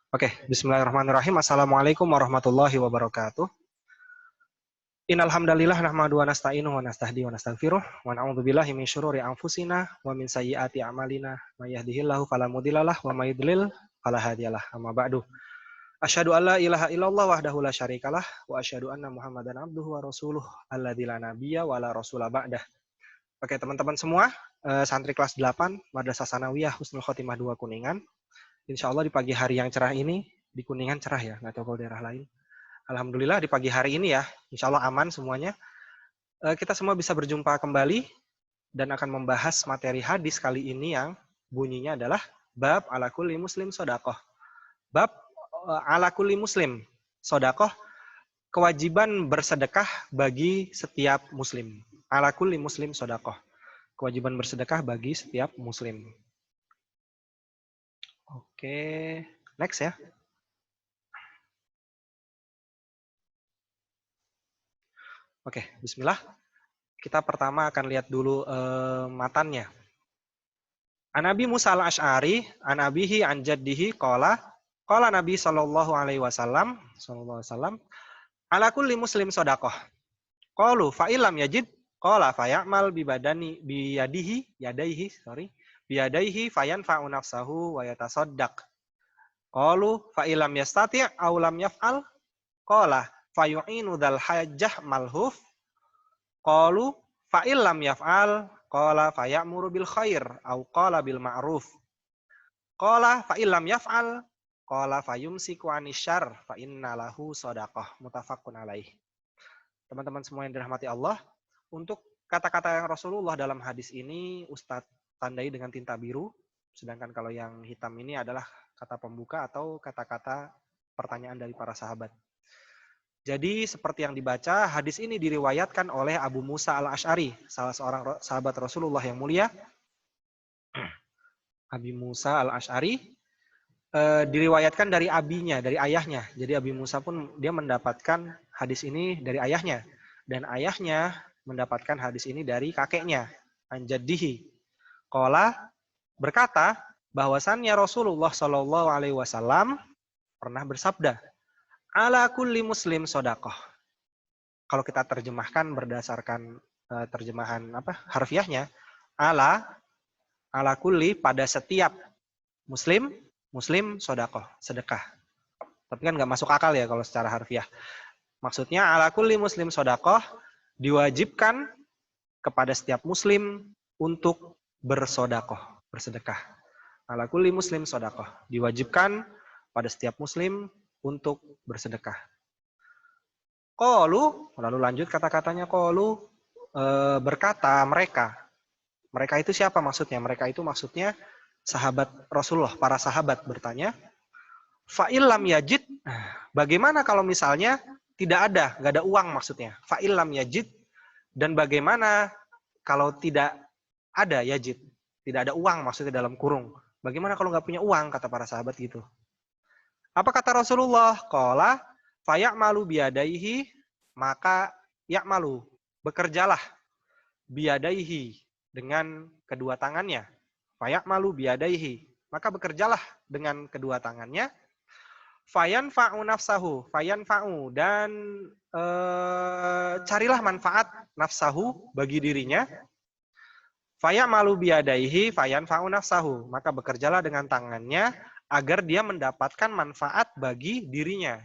Oke, bismillahirrahmanirrahim. Assalamualaikum warahmatullahi wabarakatuh. Innal hamdalillah nahmaduhu wa nasta'inuhu wa nastahdihi wa nastaghfiruh wa na'udzu billahi min syururi anfusina wa min sayyiati a'malina may yahdihillahu fala mudhillalah wa may yudlil fala hadiyalah. Amma ba'du. Asyhadu an la ilaha illallah wahdahu la syarikalah wa asyhadu anna Muhammadan abduhu wa rasuluh alladzi la nabiyya wa la rasula ba'dah. Oke, teman-teman semua, santri kelas 8 Madrasah Sanawiyah Husnul Khotimah 2 Kuningan. Insya Allah di pagi hari yang cerah ini, di Kuningan cerah ya, nggak tahu kalau daerah lain. Alhamdulillah di pagi hari ini ya, insya Allah aman semuanya. Kita semua bisa berjumpa kembali dan akan membahas materi hadis kali ini yang bunyinya adalah bab ala kulli muslim sodakoh. Bab ala kulli muslim sodakoh, kewajiban bersedekah bagi setiap muslim. Ala kulli muslim sodakoh, kewajiban bersedekah bagi setiap muslim. Oke, next ya. Oke, bismillah. Kita pertama akan lihat dulu matannya. An Abi Musa al-Asy'ari, an abihi an jaddihi qala Nabi sallallahu alaihi wasallam ala kulli muslim shadaqah. Qalu fa illam yajid qala fa ya'mal biyadaihi fayanfa'u nafsahu wa yatasaddaq. Qalu fa illam yastati' aw lam yaf'al qala fayu'inu dzal hajjah malhuf. Qalu fa illam yaf'al qala fayamuru bil khair aw qala bil ma'ruf. Qala fa illam yaf'al qala fayumsiku 'anil syarr fa inna lahu shadaqah. Muttafaqun alaih. Teman-teman semua yang dirahmati Allah, untuk kata-kata yang Rasulullah dalam hadis ini Ustadz tandai dengan tinta biru, sedangkan kalau yang hitam ini adalah kata pembuka atau kata-kata pertanyaan dari para sahabat. Jadi seperti yang dibaca, hadis ini diriwayatkan oleh Abu Musa al-Asy'ari, salah seorang sahabat Rasulullah yang mulia. Abi Musa al-Asy'ari diriwayatkan dari abinya, dari ayahnya. Jadi Abi Musa pun dia mendapatkan hadis ini dari ayahnya. Dan ayahnya mendapatkan hadis ini dari kakeknya, Anjadihi. Qala berkata bahwasannya Rasulullah Shallallahu Alaihi Wasallam pernah bersabda, ala kulli muslim sodakoh. Kalau kita terjemahkan berdasarkan terjemahan harfiahnya, ala kulli pada setiap muslim sodakoh, sedekah. Tapi kan nggak masuk akal ya kalau secara harfiah. Maksudnya ala kulli muslim sodakoh diwajibkan kepada setiap muslim untuk bersodakoh, bersedekah. Ala kulli muslim sodakoh diwajibkan pada setiap muslim untuk bersedekah. Qalu, lalu lanjut kata-katanya qalu, berkata mereka. Mereka itu siapa maksudnya? Mereka itu maksudnya sahabat Rasulullah, para sahabat bertanya, fa illam yajid, bagaimana kalau misalnya tidak ada, nggak ada uang maksudnya. Fa illam yajid, dan bagaimana kalau tidak ada yajid, tidak ada uang maksudnya dalam kurung. Bagaimana kalau nggak punya uang, kata para sahabat gitu. Apa kata Rasulullah? Qala faya'malu biyadaihi, maka ya'malu, bekerjalah biyadaihi, dengan kedua tangannya. Faya'malu biyadaihi, maka bekerjalah dengan kedua tangannya. Fayanfa'u nafsahu, fayanfa'u, dan carilah manfaat nafsahu bagi dirinya. Faya'malu biyadaihi fayanfa'u nafsahu, maka bekerjalah dengan tangannya agar dia mendapatkan manfaat bagi dirinya.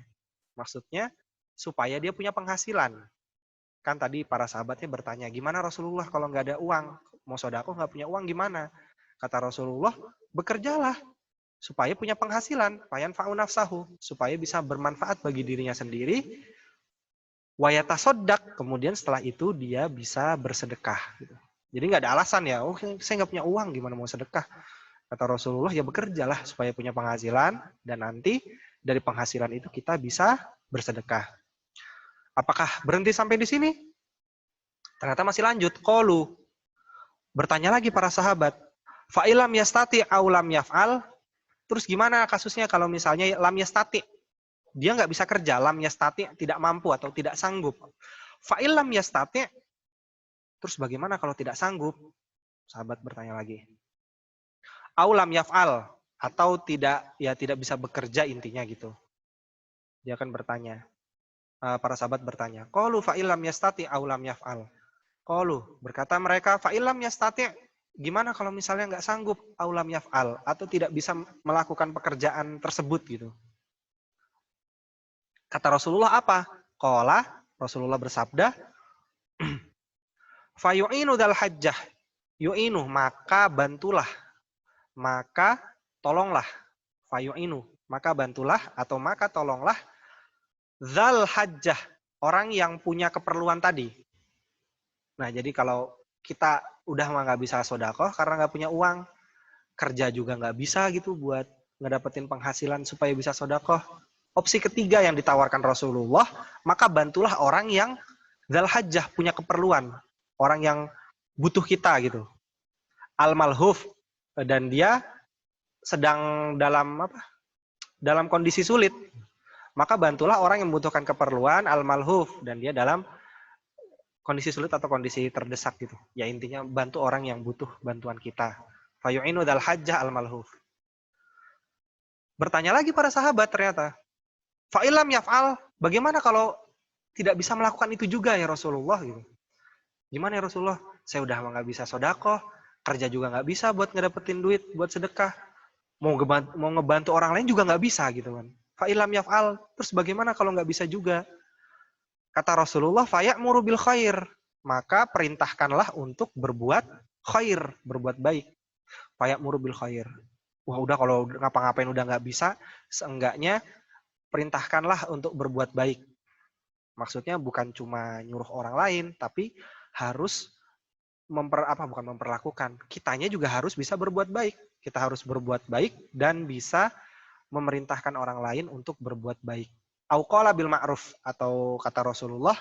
Maksudnya supaya dia punya penghasilan. Kan tadi para sahabatnya bertanya, gimana Rasulullah kalau nggak ada uang? Mau sodakoh nggak punya uang gimana? Kata Rasulullah, bekerjalah supaya punya penghasilan. Fayanfa'u nafsahu, supaya bisa bermanfaat bagi dirinya sendiri. Wayatasodak, kemudian setelah itu dia bisa bersedekah. Jadi nggak ada alasan ya, oh saya nggak punya uang, gimana mau sedekah? Kata Rasulullah, ya bekerjalah supaya punya penghasilan, dan nanti dari penghasilan itu kita bisa bersedekah. Apakah berhenti sampai di sini? Ternyata masih lanjut. Qalu, bertanya lagi para sahabat, fa ilam yastati aw lam yaf'al, terus gimana kasusnya kalau misalnya lam yastati, dia nggak bisa kerja, lam yastati, tidak mampu atau tidak sanggup. Fa ilam yastati, terus bagaimana kalau tidak sanggup? Sahabat bertanya lagi. Aulam yaf'al, atau tidak bisa bekerja intinya gitu. Dia akan bertanya. Para sahabat bertanya, qalu fa illam yastati aw lam yaf'al. Qalu, berkata mereka, fa illam yastati, gimana kalau misalnya nggak sanggup aw lam yaf'al atau tidak bisa melakukan pekerjaan tersebut gitu. Kata Rasulullah apa? Qala, Rasulullah bersabda, fa yu'inu dal hajjah. Yu'inu, maka bantulah. Maka tolonglah. Fa yu'inu, maka bantulah atau maka tolonglah zal hajjah, orang yang punya keperluan tadi. Nah, jadi kalau kita udah nggak bisa sodakoh karena nggak punya uang, kerja juga nggak bisa gitu buat ngedapetin penghasilan supaya bisa sodakoh. Opsi ketiga yang ditawarkan Rasulullah, maka bantulah orang yang zal hajjah, punya keperluan. Orang yang butuh kita gitu. Al-malhuf, dan dia sedang dalam kondisi sulit. Maka bantulah orang yang membutuhkan keperluan, al-malhuf, dan dia dalam kondisi sulit atau kondisi terdesak gitu. Ya intinya bantu orang yang butuh bantuan kita. Fayu'inu dal hajjah al-malhuf. Bertanya lagi para sahabat ternyata. Fa'ilam yaf'al, bagaimana kalau tidak bisa melakukan itu juga ya Rasulullah gitu. Gimana ya Rasulullah? Saya udah nggak bisa sodakoh, kerja juga nggak bisa buat ngedapetin duit, buat sedekah. Mau ngebantu orang lain juga nggak bisa gitu kan. Fa'ilam yaf'al, terus bagaimana kalau nggak bisa juga? Kata Rasulullah, faya'muru bil khair. Maka perintahkanlah untuk berbuat khair, berbuat baik. Faya'muru bil khair. Wah udah kalau ngapa-ngapain udah nggak bisa, seenggaknya perintahkanlah untuk berbuat baik. Maksudnya bukan cuma nyuruh orang lain, tapi harus bukan memperlakukan. Kitanya juga harus bisa berbuat baik. Kita harus berbuat baik dan bisa memerintahkan orang lain untuk berbuat baik. Auqala bil ma'ruf, atau kata Rasulullah,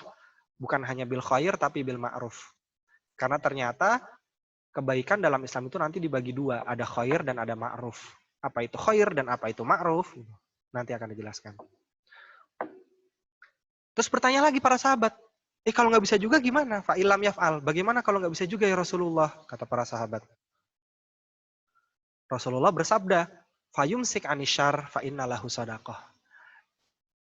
bukan hanya bil khair tapi bil ma'ruf. Karena ternyata kebaikan dalam Islam itu nanti dibagi dua, ada khair dan ada ma'ruf. Apa itu khair dan apa itu ma'ruf? Nanti akan dijelaskan. Terus bertanya lagi para sahabat, kalau nggak bisa juga gimana? Fa'ilam yaf'al. Bagaimana kalau nggak bisa juga ya Rasulullah? Kata para sahabat. Rasulullah bersabda, fayumsik anisyar fa'innalahu sadaqah.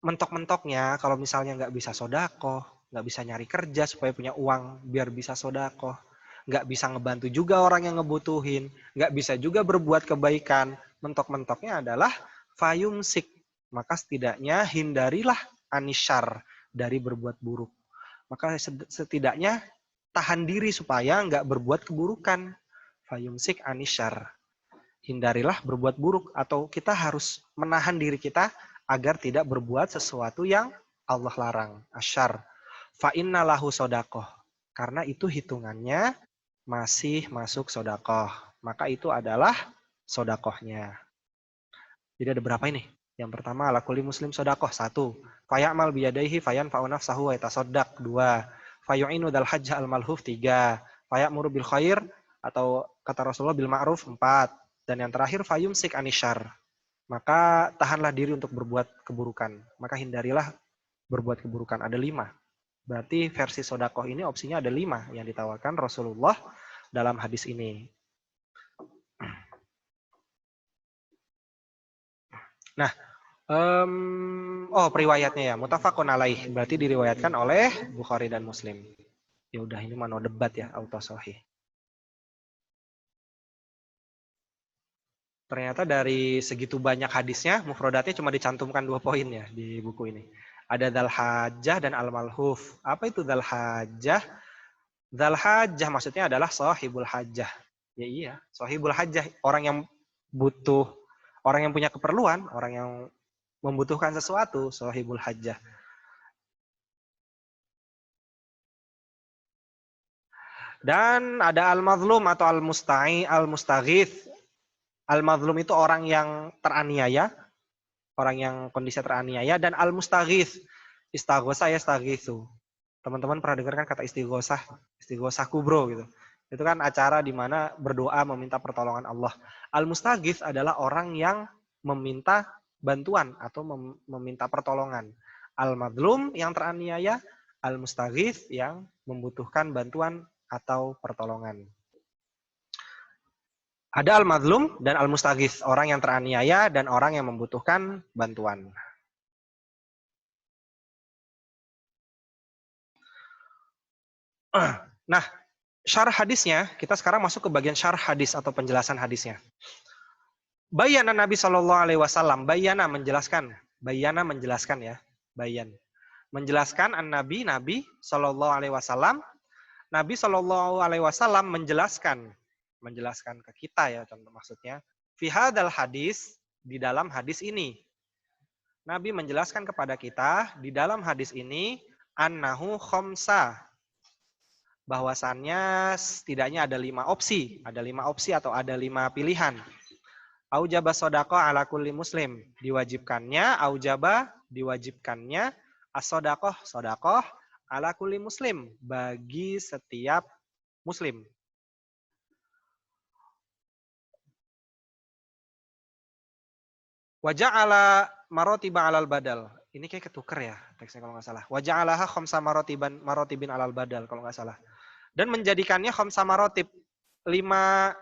Mentok-mentoknya kalau misalnya nggak bisa sodakoh, nggak bisa nyari kerja supaya punya uang biar bisa sodakoh, nggak bisa ngebantu juga orang yang ngebutuhin, nggak bisa juga berbuat kebaikan, mentok-mentoknya adalah fayumsik. Maka setidaknya hindarilah anisyar, dari berbuat buruk. Maka setidaknya tahan diri supaya nggak berbuat keburukan. Fayumsik anisyar. Hindarilah berbuat buruk, atau kita harus menahan diri kita agar tidak berbuat sesuatu yang Allah larang. Asyar. Fa inna lahu sodakoh. Karena itu hitungannya masih masuk sodakoh. Maka itu adalah sodakohnya. Jadi ada berapa ini? Yang pertama, ala kulli muslim sodakoh. 1. Faya'mal biyadaihi fayan fa'unaf sahu wa yatasodak. 2. Fayu'inu dal hajjah al-malhuf. 3. Faya'muru bil khair, atau kata Rasulullah bil ma'ruf. 4. Dan yang terakhir, fayumsik anisyar. Maka tahanlah diri untuk berbuat keburukan. Maka hindarilah berbuat keburukan. Ada 5. Berarti versi sodakoh ini opsinya ada 5 yang ditawarkan Rasulullah dalam hadis ini. Nah, periwayatnya ya, mutafaqun alaih. Berarti diriwayatkan oleh Bukhari dan Muslim. Ya udah, ini mano debat ya, auto sahih. Ternyata dari segitu banyak hadisnya, mufrodatnya cuma dicantumkan 2 poin ya di buku ini. Ada dzal hajjah dan al-malhuf. Apa itu dzal hajjah? Dzal hajjah maksudnya adalah sahibul hajjah. Ya iya, sahibul hajjah, orang yang butuh, orang yang punya keperluan, orang yang membutuhkan sesuatu, sahibul hajjah. Dan ada al-mazlum atau al-mustaghith. Al-mazlum itu orang yang teraniaya, orang yang kondisi teraniaya, dan al-mustaghith, istaghosah ya staghithu. Teman-teman pernah dengar kan kata istighosah kubro gitu. Itu kan acara di mana berdoa meminta pertolongan Allah. Al-mustaghith adalah orang yang meminta bantuan atau meminta pertolongan. Al-mazlum yang teraniaya, al-mustaghith yang membutuhkan bantuan atau pertolongan. Ada al-madlum dan al-mustaghits, orang yang teraniaya dan orang yang membutuhkan bantuan. Nah, syarah hadisnya, kita sekarang masuk ke bagian syarah hadis atau penjelasan hadisnya. Bayana Nabi Shallallahu Alaihi Wasallam, bayana menjelaskan ya, bayan, menjelaskan an Nabi Shallallahu Alaihi Wasallam, Nabi Shallallahu Alaihi Wasallam menjelaskan ke kita ya, contoh maksudnya, fi hadal hadis, di dalam hadis ini, Nabi menjelaskan kepada kita di dalam hadis ini, annahu khomsa, bahwasannya setidaknya ada 5 opsi, atau ada 5 pilihan. Aujaba sodaqoh ala kulli muslim, diwajibkannya as-sodakoh ala kulli muslim, bagi setiap muslim. Waja'ala marotiba alal badal, ini kayak ketuker ya teksnya kalau nggak salah. Waja'alaha khamsa marotibin alal badal kalau nggak salah. Dan menjadikannya khamsa marotib, 5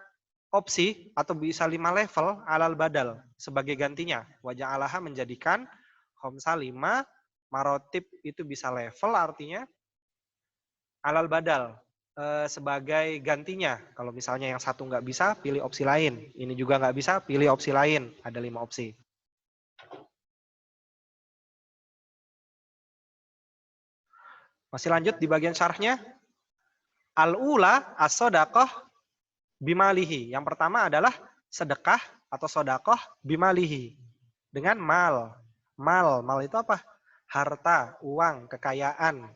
opsi atau bisa 5 level alal badal sebagai gantinya. Waja'alaha menjadikan khamsa 5 marotib itu bisa level, artinya alal badal sebagai gantinya. Kalau misalnya yang satu nggak bisa, pilih opsi lain. Ini juga nggak bisa, pilih opsi lain. Ada 5 opsi. Masih lanjut di bagian syarahnya. Al-ula as-sodaqoh bimalihi. Yang pertama adalah sedekah atau sodakoh bimalihi. Dengan mal. Mal itu apa? Harta, uang, kekayaan.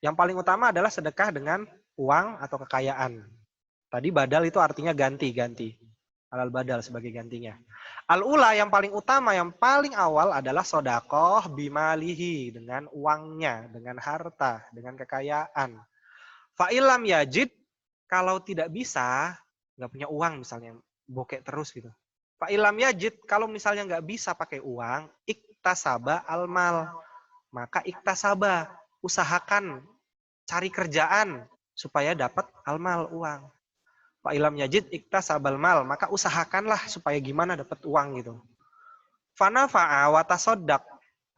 Yang paling utama adalah sedekah dengan uang atau kekayaan. Tadi badal itu artinya ganti. Alal badal sebagai gantinya. Al-ula yang paling utama, yang paling awal adalah sodakoh bimalihi. Dengan uangnya, dengan harta, dengan kekayaan. Fa'ilam yajid, kalau tidak bisa, nggak punya uang misalnya, bokek terus gitu. Fa'ilam yajid, kalau misalnya nggak bisa pakai uang, iktasaba almal. Maka iktasaba, usahakan, cari kerjaan, supaya dapat almal, uang. Fa'ilam yajid iktasabal mal, maka usahakanlah supaya gimana dapat uang gitu. Fanafa'a watasodak,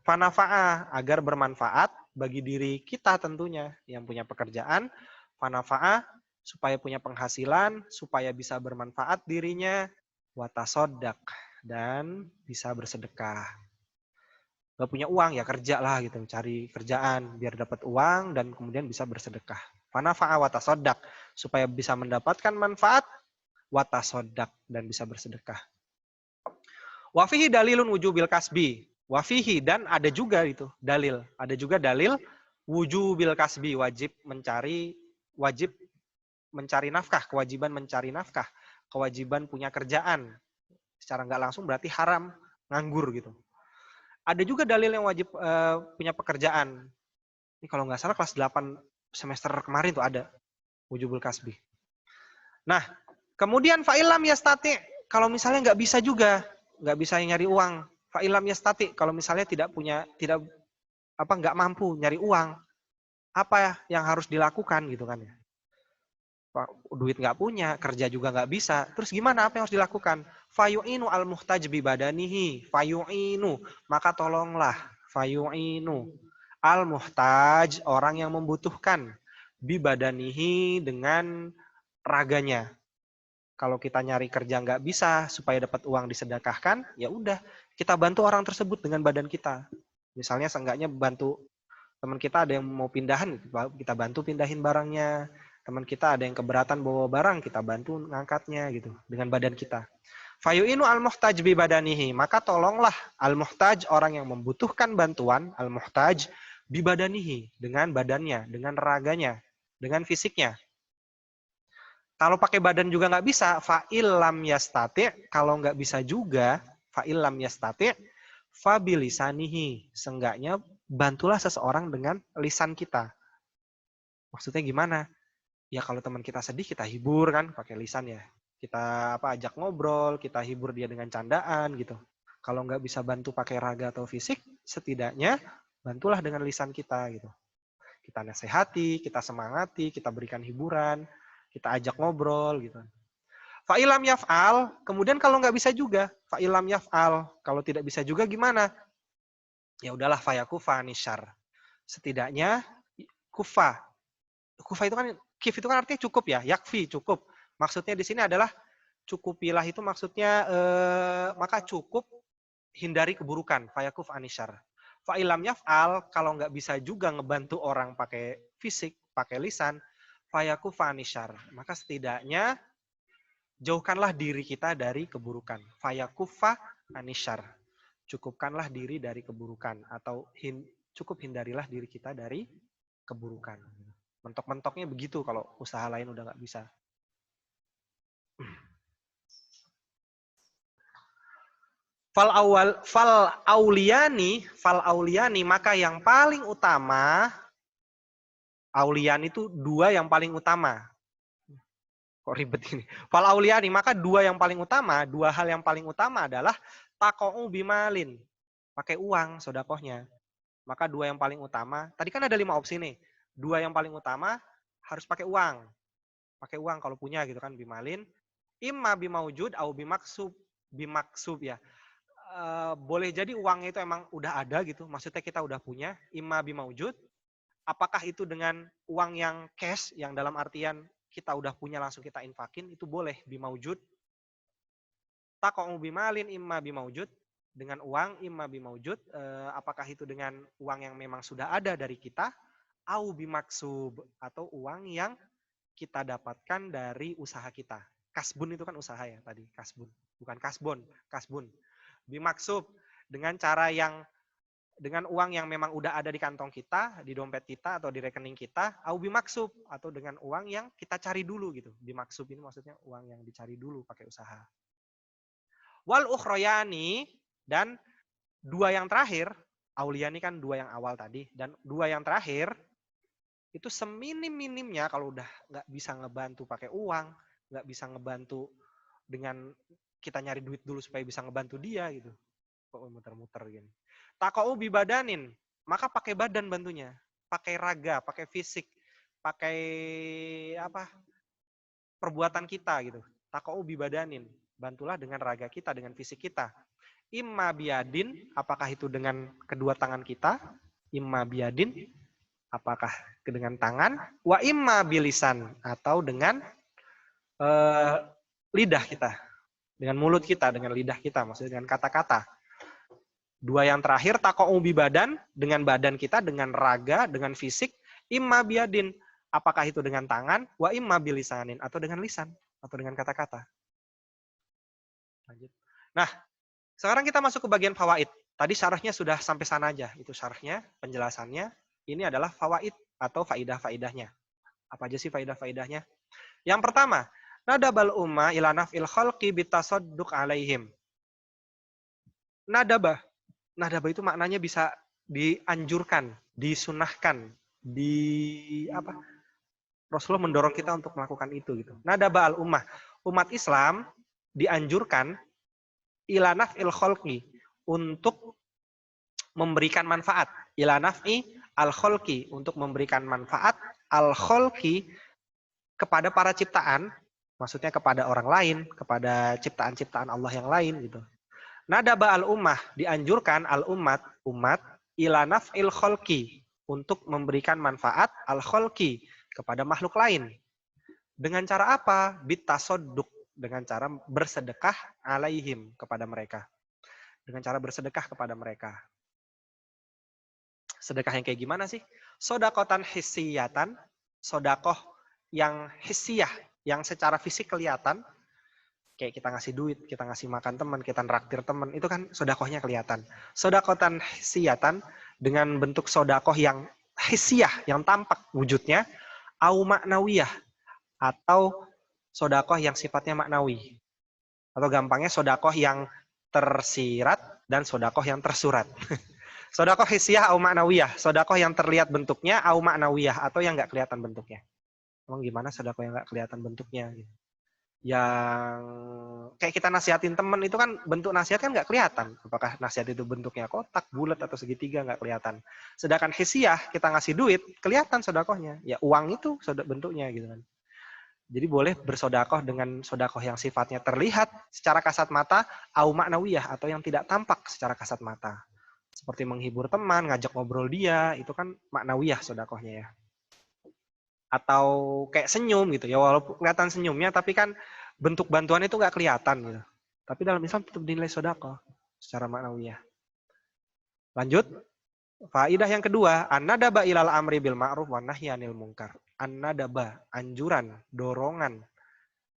fanafa'a, agar bermanfaat bagi diri kita tentunya, yang punya pekerjaan, fanafa'a, supaya punya penghasilan, supaya bisa bermanfaat dirinya, watasodak, dan bisa bersedekah. Gak punya uang ya kerja lah gitu, cari kerjaan biar dapat uang dan kemudian bisa bersedekah. Fanafa'a watasodak, supaya bisa mendapatkan manfaat, watasodak, dan bisa bersedekah. Wafihi dalilun wujubil kasbi. Wafihi, dan ada juga itu dalil. Ada juga dalil wujubil kasbi, wajib mencari nafkah, kewajiban mencari nafkah, kewajiban punya kerjaan. Secara nggak langsung berarti haram nganggur gitu. Ada juga dalil yang wajib punya pekerjaan. Ini kalau nggak salah kelas 8 semester kemarin tuh ada wujubul kasbi. Nah, kemudian fa'ilam yastati, kalau misalnya nggak bisa juga, nggak bisa nyari uang. Fa'ilam yastati, kalau misalnya nggak mampu nyari uang, apa yang harus dilakukan gitu kan ya? Duit nggak punya, kerja juga nggak bisa. Terus gimana? Apa yang harus dilakukan? Fayu'inu al-muhtaj bibadanihi. Fayu'inu, maka tolonglah. Fayu'inu al-muhtaj, orang yang membutuhkan. Bibadanihi, dengan raganya. Kalau kita nyari kerja nggak bisa, supaya dapat uang disedekahkan, ya udah, kita bantu orang tersebut dengan badan kita. Misalnya seenggaknya bantu teman kita ada yang mau pindahan, kita bantu pindahin barangnya. Teman kita ada yang keberatan bawa barang, kita bantu ngangkatnya gitu dengan badan kita. Fayu'inu al-muhtaj bi badanihi, maka tolonglah al-muhtaj, orang yang membutuhkan bantuan, al-muhtaj bi badanihi, dengan badannya, dengan raganya, dengan fisiknya. Kalau pakai badan juga nggak bisa, fa'il lam yastati, kalau nggak bisa juga, fa'il lam yastati, fabilisanihi, seenggaknya bantulah seseorang dengan lisan kita. Maksudnya gimana? Ya kalau teman kita sedih, kita hibur kan, pakai lisan ya. Kita ajak ngobrol, kita hibur dia dengan candaan gitu. Kalau nggak bisa bantu pakai raga atau fisik, setidaknya bantulah dengan lisan kita gitu. Kita nasihati, kita semangati, kita berikan hiburan, kita ajak ngobrol gitu. Fa'ilam yaf'al, kemudian kalau nggak bisa juga, fa'ilam yaf'al, kalau tidak bisa juga gimana? Ya udahlah, fayakufa anisyar. Setidaknya kufa. Kufa itu kan, kif itu kan artinya cukup ya, yakfi, cukup. Maksudnya di sini adalah cukupilah itu maksudnya maka cukup hindari keburukan, fayakuf anisyar. Fa'ilam yaf'al, kalau nggak bisa juga ngebantu orang pakai fisik, pakai lisan, fayakuf anisyar. Maka setidaknya jauhkanlah diri kita dari keburukan. Fayakufa anisyar. Cukupkanlah diri dari keburukan atau cukup hindarilah diri kita dari keburukan. Mentok-mentoknya begitu kalau usaha lain udah nggak bisa. Fal auliyani, maka yang paling utama, aulian itu dua yang paling utama. Kok ribet ini? Fal auliyani, maka dua yang paling utama, dua hal yang paling utama adalah tako'u bimalin, pakai uang sodakohnya. Maka dua yang paling utama, tadi kan ada 5 opsi nih. Dua yang paling utama harus pakai uang. Pakai uang kalau punya gitu kan, bimalin. Imma bimaujud au bimaksub ya. Boleh jadi uangnya itu emang udah ada gitu, maksudnya kita udah punya, imma bimaujud. Apakah itu dengan uang yang cash, yang dalam artian kita udah punya langsung kita infakin, itu boleh bimaujud. Tako'u bimalin imma bimaujud, dengan uang imma bimaujud, apakah itu dengan uang yang memang sudah ada dari kita, au bimaksub, atau uang yang kita dapatkan dari usaha kita. Kasbun itu kan usaha ya tadi, kasbun. Bukan kasbon, kasbun. Bimaksub, dengan cara yang, dengan uang yang memang udah ada di kantong kita, di dompet kita, atau di rekening kita, au bimaksub, atau dengan uang yang kita cari dulu gitu. Bimaksub ini maksudnya uang yang dicari dulu pakai usaha. Wal ukhroyani, dan dua yang terakhir, auliyani kan dua yang awal tadi, dan dua yang terakhir, itu seminim-minimnya kalau udah nggak bisa ngebantu pakai uang, nggak bisa ngebantu dengan kita nyari duit dulu supaya bisa ngebantu dia gitu. Kok muter-muter gini. Tako'u bibadanin, maka pakai badan bantunya, pakai raga, pakai fisik, pakai apa? Perbuatan kita gitu. Tako'u bibadanin, bantulah dengan raga kita, dengan fisik kita. Imma biadin, apakah itu dengan kedua tangan kita? Imma biadin, apakah dengan tangan? Wa imma bilisan, atau dengan lidah kita, dengan mulut kita, dengan lidah kita, maksudnya dengan kata-kata. Dua yang terakhir, tako'u bibadan, dengan badan kita, dengan raga, dengan fisik. Imma biadin, apakah itu dengan tangan? Wa imma bilisanin, atau dengan lisan, atau dengan kata-kata. Lanjut. Nah, sekarang kita masuk ke bagian fawaid. Tadi syarahnya sudah sampai sana aja. Itu syarahnya, penjelasannya. Ini adalah fawaid atau faidah-faidahnya. Apa aja sih faidah-faidahnya? Yang pertama, nadabal umma ila naf'il khalqi bitasadduq alaihim. Nadabah. Nadabah itu maknanya bisa dianjurkan, disunahkan, apa? Rasulullah mendorong kita untuk melakukan itu gitu. Nadabah al ummah. Umat Islam dianjurkan ila naf'il khalqi, untuk memberikan manfaat. Ila naf'i al khalqi, untuk memberikan manfaat al khalqi kepada para ciptaan, maksudnya kepada orang lain, kepada ciptaan-ciptaan Allah yang lain gitu. Nadaba al ummah, dianjurkan al umat ila naf'il khalqi, untuk memberikan manfaat al khalqi kepada makhluk lain. Dengan cara apa? Bitasadduq, dengan cara bersedekah alaihim, kepada mereka. Dengan cara bersedekah kepada mereka. Sedekah yang kayak gimana sih? Sodakotan hissiyatan, sodakoh yang hissiyah, yang secara fisik kelihatan. Kayak kita ngasih duit, kita ngasih makan teman, kita nraktir teman, itu kan sodakohnya kelihatan. Sodakotan hissiyatan, dengan bentuk sodakoh yang hissiyah, yang tampak wujudnya, au maknawiyah, atau sodakoh yang sifatnya maknawi. Atau gampangnya sodakoh yang tersirat dan sodakoh yang tersurat. Sodakoh hissiyah au maknawiyah, sodakoh yang terlihat bentuknya au maknawiyah, atau yang nggak kelihatan bentuknya. Emang gimana sodakoh yang nggak kelihatan bentuknya? Yang kayak kita nasihatin temen itu kan, bentuk nasihat kan nggak kelihatan. Apakah nasihat itu bentuknya kotak, bulat, atau segitiga, nggak kelihatan. Sedangkan hissiyah, kita ngasih duit, kelihatan sodakohnya. Ya uang itu bentuknya gitu kan. Jadi boleh bersodakoh dengan sodakoh yang sifatnya terlihat secara kasat mata, au maknawiyah, atau yang tidak tampak secara kasat mata. Seperti menghibur teman, ngajak ngobrol dia, itu kan maknawiyah sodakohnya ya. Atau kayak senyum gitu ya, walaupun kelihatan senyumnya, tapi kan bentuk bantuan itu nggak kelihatan gitu. Tapi dalam Islam tetap dinilai sodakoh secara maknawiyah. Lanjut, faidah yang kedua, an-nadaba ilal amri bil ma'ruf wa nahyi anil munkar. An-nadaba, anjuran, dorongan,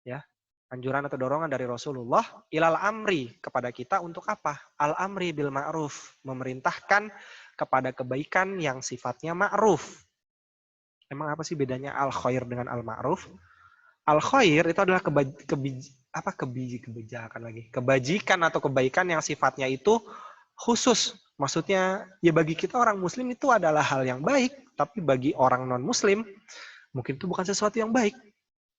ya. Anjuran atau dorongan dari Rasulullah ilal amri, kepada kita untuk apa? Al amri bil ma'ruf, memerintahkan kepada kebaikan yang sifatnya ma'ruf. Emang apa sih bedanya al khair dengan al ma'ruf? Al khair itu adalah kebajikan atau kebaikan yang sifatnya itu khusus. Maksudnya ya bagi kita orang muslim itu adalah hal yang baik, tapi bagi orang non muslim mungkin itu bukan sesuatu yang baik.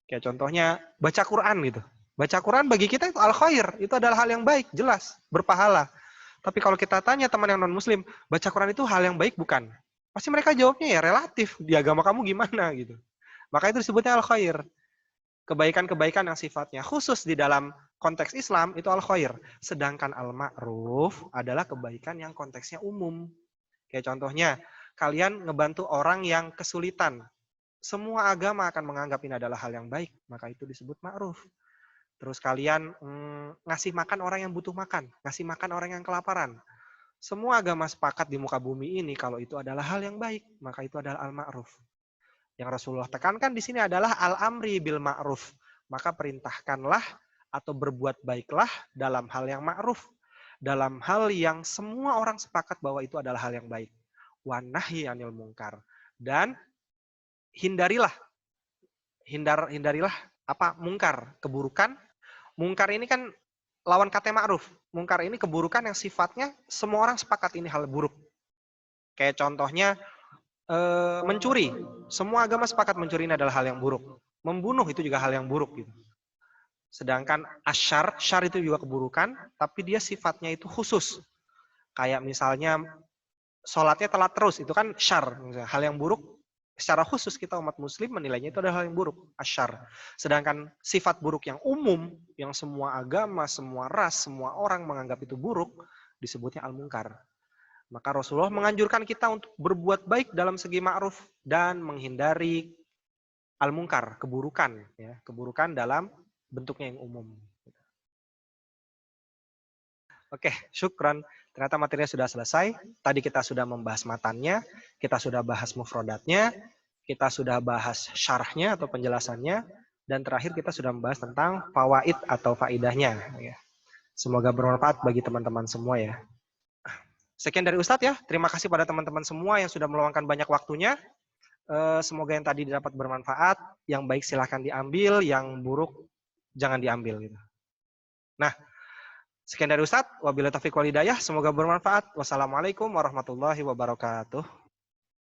Kayak contohnya baca Quran gitu. Baca Quran bagi kita itu al khair, itu adalah hal yang baik, jelas, berpahala. Tapi kalau kita tanya teman yang non muslim, baca Quran itu hal yang baik bukan? Pasti mereka jawabnya ya relatif, di agama kamu gimana gitu. Maka itu disebutnya al khair. Kebaikan-kebaikan yang sifatnya khusus di dalam konteks Islam itu al khair. Sedangkan al ma'ruf adalah kebaikan yang konteksnya umum. Kayak contohnya, kalian ngebantu orang yang kesulitan. Semua agama akan menganggap ini adalah hal yang baik, maka itu disebut ma'ruf. Terus kalian ngasih makan orang yang butuh makan, ngasih makan orang yang kelaparan. Semua agama sepakat di muka bumi ini kalau itu adalah hal yang baik, maka itu adalah al-ma'ruf. Yang Rasulullah tekankan di sini adalah al-amri bil ma'ruf. Maka perintahkanlah atau berbuat baiklah dalam hal yang ma'ruf. Dalam hal yang semua orang sepakat bahwa itu adalah hal yang baik. Wa nahyi anil munkar. Dan hindarilah apa? Mungkar, keburukan. Mungkar ini kan lawan kata ma'ruf. Mungkar ini keburukan yang sifatnya semua orang sepakat ini hal buruk. Kayak contohnya mencuri. Semua agama sepakat mencuri ini adalah hal yang buruk. Membunuh itu juga hal yang buruk gitu. Sedangkan asyar, syar itu juga keburukan, tapi dia sifatnya itu khusus. Kayak misalnya sholatnya telat terus, itu kan syar. Hal yang buruk, secara khusus kita umat muslim menilainya itu adalah hal yang buruk, asyar. Sedangkan sifat buruk yang umum, yang semua agama, semua ras, semua orang menganggap itu buruk, disebutnya al-munkar. Maka Rasulullah menganjurkan kita untuk berbuat baik dalam segi ma'ruf dan menghindari al-munkar, keburukan, ya, keburukan dalam bentuknya yang umum. Oke, syukran. Ternyata materinya sudah selesai. Tadi kita sudah membahas matannya, kita sudah bahas mufrodatnya, kita sudah bahas syarahnya atau penjelasannya, dan terakhir kita sudah membahas tentang fawaid atau faidahnya. Semoga bermanfaat bagi teman-teman semua ya. Sekian dari Ustadz ya. Terima kasih pada teman-teman semua yang sudah meluangkan banyak waktunya. Semoga yang tadi dapat bermanfaat. Yang baik silahkan diambil, yang buruk jangan diambil. Gitu. Nah, sekian dari Ustadz. Wabillahi taufiq wal hidayah. Semoga bermanfaat. Wassalamualaikum warahmatullahi wabarakatuh.